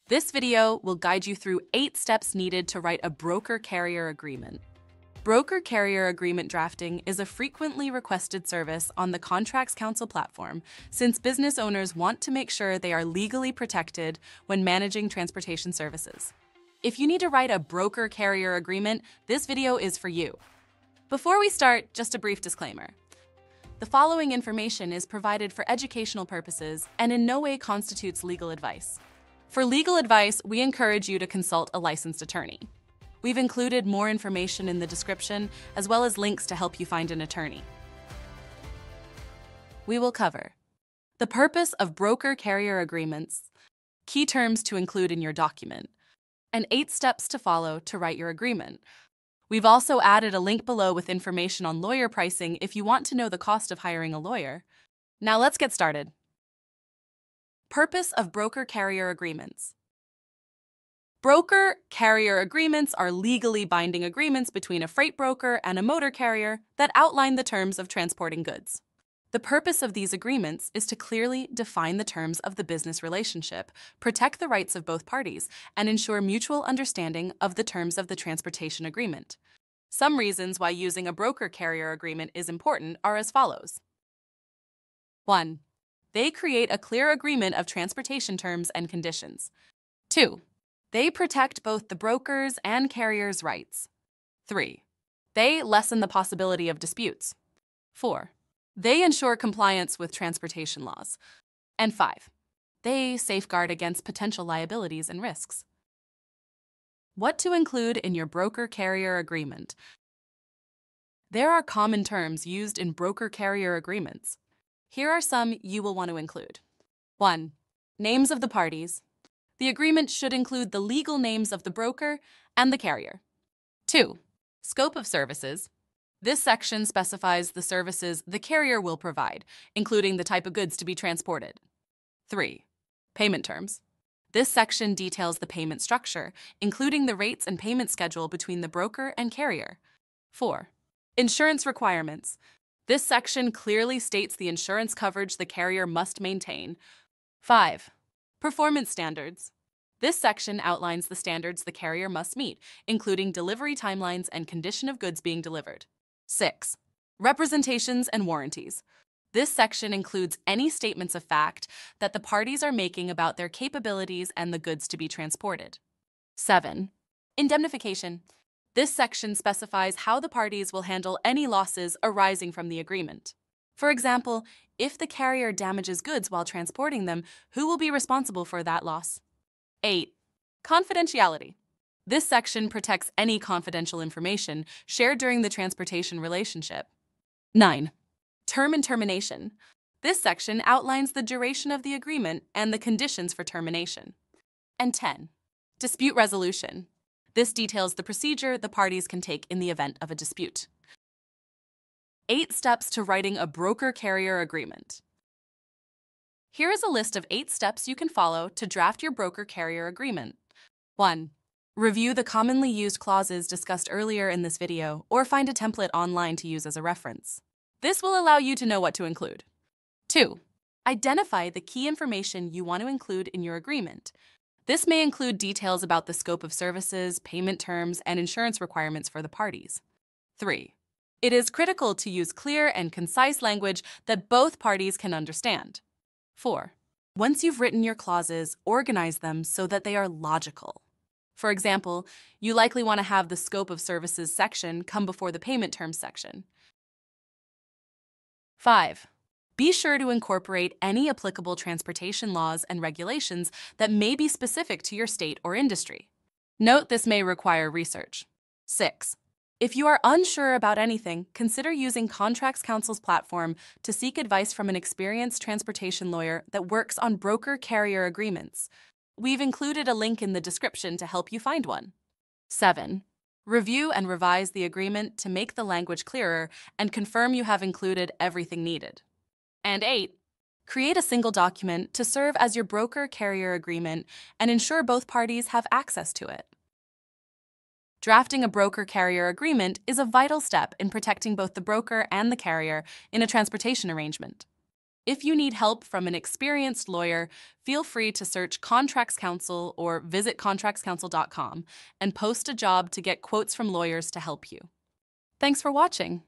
This video will guide you through 8 steps needed to write a broker-carrier agreement. Broker-carrier agreement drafting is a frequently requested service on the Contracts Council platform since business owners want to make sure they are legally protected when managing transportation services. If you need to write a broker-carrier agreement, this video is for you. Before we start, just a brief disclaimer. The following information is provided for educational purposes and in no way constitutes legal advice. For legal advice, we encourage you to consult a licensed attorney. We've included more information in the description, as well as links to help you find an attorney. We will cover the purpose of broker-carrier agreements, key terms to include in your document, and 8 steps to follow to write your agreement. We've also added a link below with information on lawyer pricing if you want to know the cost of hiring a lawyer. Now let's get started. Purpose of broker-carrier agreements. Broker-carrier agreements are legally binding agreements between a freight broker and a motor carrier that outline the terms of transporting goods. The purpose of these agreements is to clearly define the terms of the business relationship, protect the rights of both parties, and ensure mutual understanding of the terms of the transportation agreement. Some reasons why using a broker-carrier agreement is important are as follows. 1. They create a clear agreement of transportation terms and conditions. 2. They protect both the broker's and carrier's rights. 3. They lessen the possibility of disputes. 4. They ensure compliance with transportation laws. And 5. They safeguard against potential liabilities and risks. What to include in your broker-carrier agreement? There are common terms used in broker-carrier agreements. Here are some you will want to include. 1. Names of the parties. The agreement should include the legal names of the broker and the carrier. 2. Scope of services. This section specifies the services the carrier will provide, including the type of goods to be transported. 3. Payment terms. This section details the payment structure, including the rates and payment schedule between the broker and carrier. 4. Insurance requirements. This section clearly states the insurance coverage the carrier must maintain. 5. Performance standards. This section outlines the standards the carrier must meet, including delivery timelines and condition of goods being delivered. 6. Representations and warranties. This section includes any statements of fact that the parties are making about their capabilities and the goods to be transported. 7. Indemnification. This section specifies how the parties will handle any losses arising from the agreement. For example, if the carrier damages goods while transporting them, who will be responsible for that loss? 8. Confidentiality. This section protects any confidential information shared during the transportation relationship. 9. Term and termination. This section outlines the duration of the agreement and the conditions for termination. And 10. Dispute resolution. This details the procedure the parties can take in the event of a dispute. 8 steps to writing a broker-carrier agreement. Here is a list of 8 steps you can follow to draft your broker-carrier agreement. 1. Review the commonly used clauses discussed earlier in this video, or find a template online to use as a reference. This will allow you to know what to include. 2. Identify the key information you want to include in your agreement. This may include details about the scope of services, payment terms, and insurance requirements for the parties. 3. It is critical to use clear and concise language that both parties can understand. 4. Once you've written your clauses, organize them so that they are logical. For example, you likely want to have the scope of services section come before the payment terms section. 5. Be sure to incorporate any applicable transportation laws and regulations that may be specific to your state or industry. Note this may require research. 6. If you are unsure about anything, consider using Contracts Council's platform to seek advice from an experienced transportation lawyer that works on broker-carrier agreements. We've included a link in the description to help you find one. 7. Review and revise the agreement to make the language clearer and confirm you have included everything needed. And 8. Create a single document to serve as your broker-carrier agreement and ensure both parties have access to it. Drafting a broker-carrier agreement is a vital step in protecting both the broker and the carrier in a transportation arrangement. If you need help from an experienced lawyer, feel free to search Contracts Counsel or visit contractscounsel.com and post a job to get quotes from lawyers to help you. Thanks for watching.